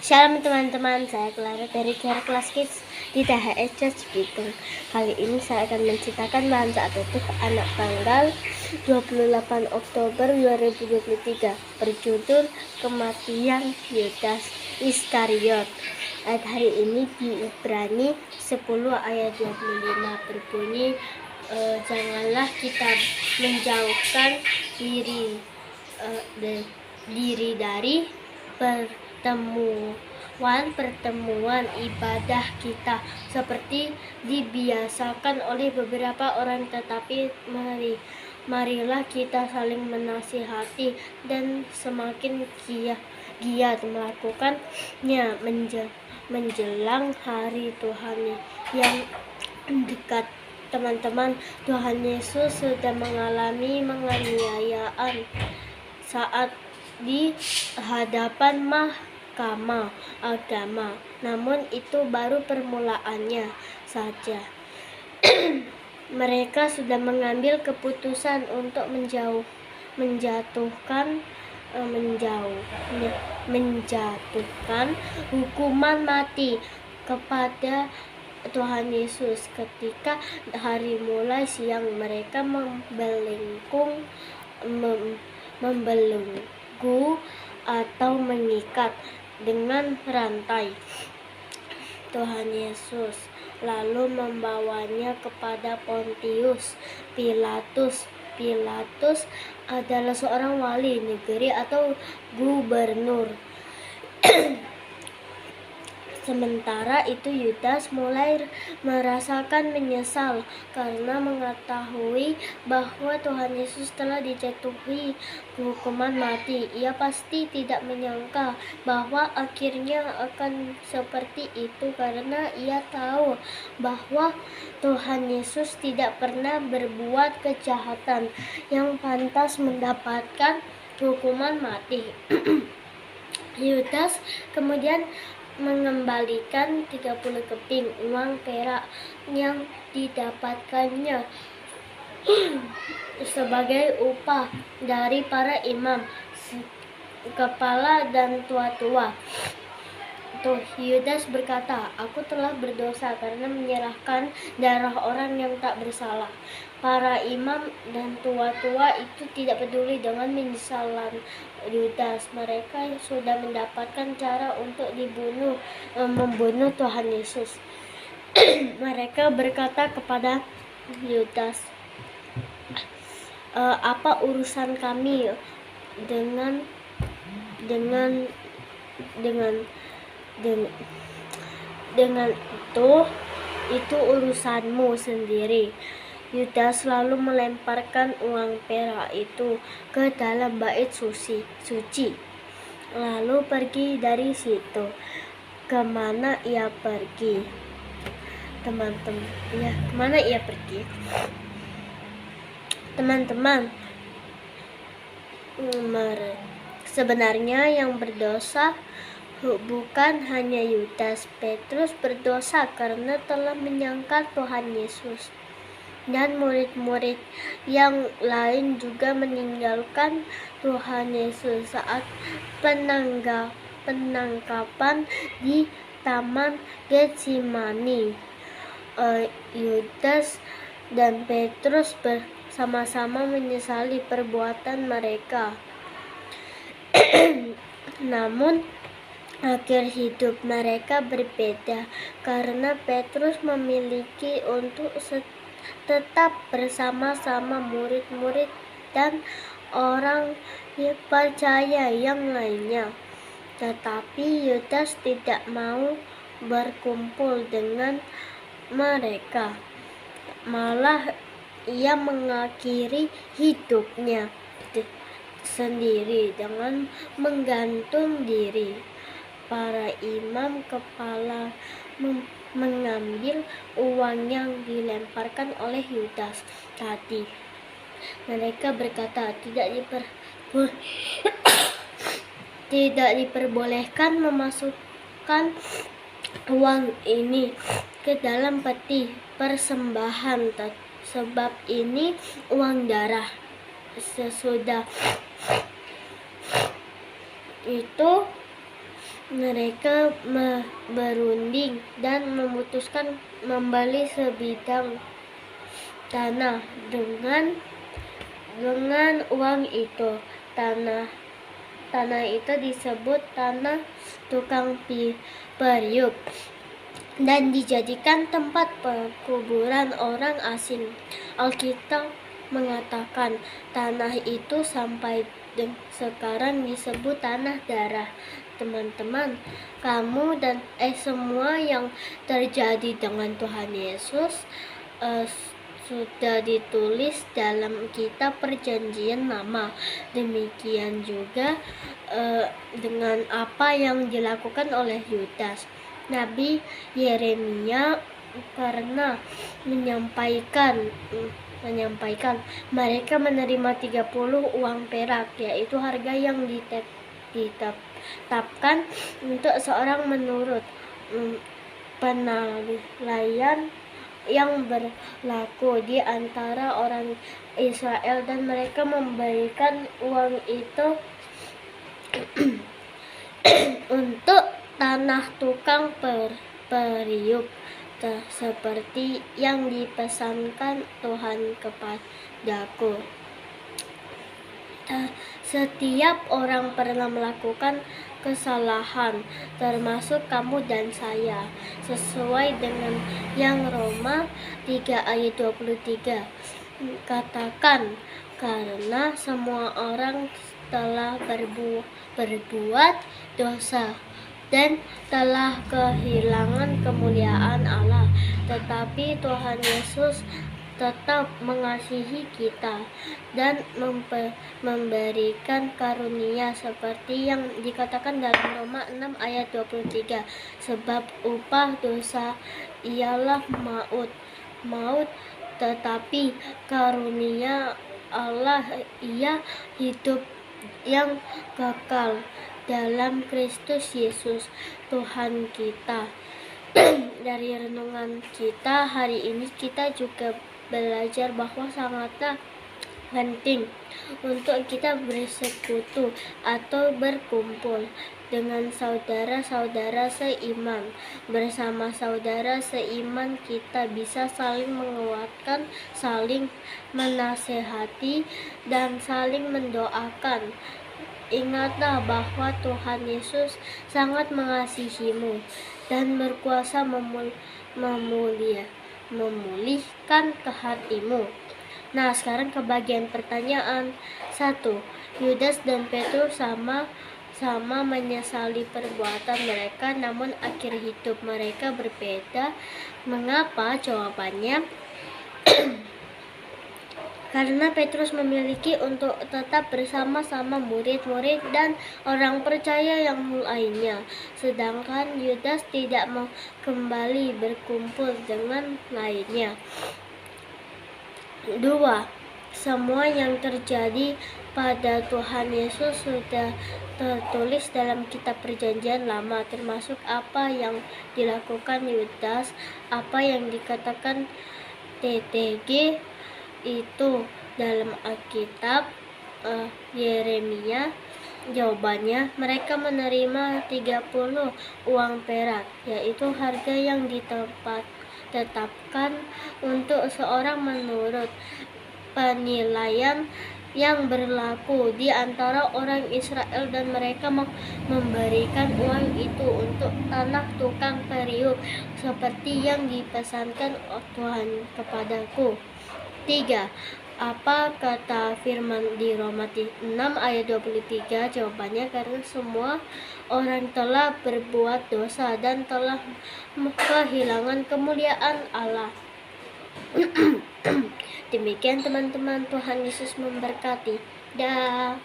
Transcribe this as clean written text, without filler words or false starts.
Shalom teman-teman, saya Clara dari Clara Class Kids di THS Church Bitung. Kali ini saya akan menceritakan bahan saat utuh anak tanggal 28 Oktober 2023 berjudul Kematian Yudas Iskariot. Ayat hari ini di Ibrani 10 ayat 25 berbunyi, janganlah kita menjauhkan diri dari pertemuan ibadah kita seperti dibiasakan oleh beberapa orang, tetapi marilah kita saling menasihati dan semakin giat melakukannya menjelang hari Tuhan yang dekat. Teman-teman, Tuhan Yesus sudah mengalami penganiayaan saat di hadapan mahkamah agama, namun itu baru permulaannya saja. Mereka sudah mengambil keputusan untuk menjatuhkan hukuman mati kepada Tuhan Yesus. Ketika hari mulai siang, mereka membelenggu atau mengikat dengan rantai Tuhan Yesus, lalu membawanya kepada Pontius Pilatus. Pilatus adalah seorang wali negeri atau gubernur. Sementara itu Yudas mulai merasakan menyesal karena mengetahui bahwa Tuhan Yesus telah dijatuhi hukuman mati. Ia pasti tidak menyangka bahwa akhirnya akan seperti itu, karena ia tahu bahwa Tuhan Yesus tidak pernah berbuat kejahatan yang pantas mendapatkan hukuman mati. Yudas kemudian mengembalikan 30 keping uang perak yang didapatkannya sebagai upah dari para imam, kepala dan tua-tua. Yudas berkata, "Aku telah berdosa karena menyerahkan darah orang yang tak bersalah." Para imam dan tua-tua itu tidak peduli dengan penyesalan Yudas. Mereka sudah mendapatkan cara untuk membunuh Tuhan Yesus. Mereka berkata kepada Yudas, "Apa urusan kami dengan itu urusanmu sendiri." Yudas lalu melemparkan uang perak itu ke dalam bait suci, lalu pergi dari situ. Kemana ia pergi? Kemana ia pergi? Teman-teman, sebenarnya yang berdosa bukan hanya Yudas. Petrus berdosa karena telah menyangkal Tuhan Yesus, dan murid-murid yang lain juga meninggalkan Tuhan Yesus saat penangkapan di Taman Getsemani. Yudas dan Petrus bersama-sama menyesali perbuatan mereka. Namun akhir hidup mereka berbeda, karena Petrus memiliki untuk tetap bersama-sama murid-murid dan orang percaya yang lainnya. Tetapi Yudas tidak mau berkumpul dengan mereka. Malah ia mengakhiri hidupnya sendiri dengan menggantung diri. Para imam kepala mengambil uang yang dilemparkan oleh Yudas tadi. Mereka berkata, tidak diperbolehkan memasukkan uang ini ke dalam peti persembahan, sebab ini uang darah. Sesudah itu Mereka berunding dan memutuskan membeli sebidang tanah dengan uang itu. Tanah itu disebut tanah tukang periuk dan dijadikan tempat pekuburan orang asing. Alkitab mengatakan tanah itu sampai sekarang disebut tanah darah. Teman-teman, kamu dan semua yang terjadi dengan Tuhan Yesus sudah ditulis dalam kitab perjanjian lama. Demikian juga dengan apa yang dilakukan oleh Yudas. Nabi Yeremia pernah menyampaikan mereka menerima 30 uang perak, yaitu harga yang ditetapkan untuk seorang menurut penilaian yang berlaku di antara orang Israel, dan mereka memberikan uang itu untuk tanah tukang periuk seperti yang dipesankan Tuhan kepadaku. Setiap orang pernah melakukan kesalahan, termasuk kamu dan saya, sesuai dengan yang Roma 3 ayat 23 katakan, karena semua orang telah berbuat dosa dan telah kehilangan kemuliaan Allah, tetapi Tuhan Yesus tetap mengasihi kita dan memberikan karunia seperti yang dikatakan dalam Roma 6 ayat 23, sebab upah dosa ialah maut, tetapi karunia Allah ia hidup yang kekal dalam Kristus Yesus Tuhan kita. Dari renungan kita hari ini kita juga belajar bahwa sangatlah penting untuk kita bersekutu atau berkumpul dengan saudara-saudara seiman. Bersama saudara seiman kita bisa saling menguatkan, saling menasehati, dan saling mendoakan. Ingatlah bahwa Tuhan Yesus sangat mengasihimu dan berkuasa memulihkan hatimu. Nah, sekarang ke bagian pertanyaan. 1. Yudas dan Petrus sama menyesali perbuatan mereka, namun akhir hidup mereka berbeda. Mengapa? Jawabannya karena Petrus memiliki untuk tetap bersama-sama murid-murid dan orang percaya yang lainnya, sedangkan Yudas tidak mau kembali berkumpul dengan lainnya. 2. Semua yang terjadi pada Tuhan Yesus sudah tertulis dalam kitab perjanjian lama, termasuk apa yang dilakukan Yudas, apa yang dikatakan TTG itu dalam Alkitab. Yeremia. Jawabannya, mereka menerima 30 uang perak, yaitu harga yang ditetapkan untuk seorang menurut penilaian yang berlaku di antara orang Israel, dan mereka memberikan uang itu untuk tanah tukang periuk seperti yang dipesankan Tuhan kepadaku. 3. Apa kata firman di Roma 6 ayat 23? Jawabannya, karena semua orang telah berbuat dosa dan telah kehilangan kemuliaan Allah. Demikian teman-teman, Tuhan Yesus memberkati. Dah.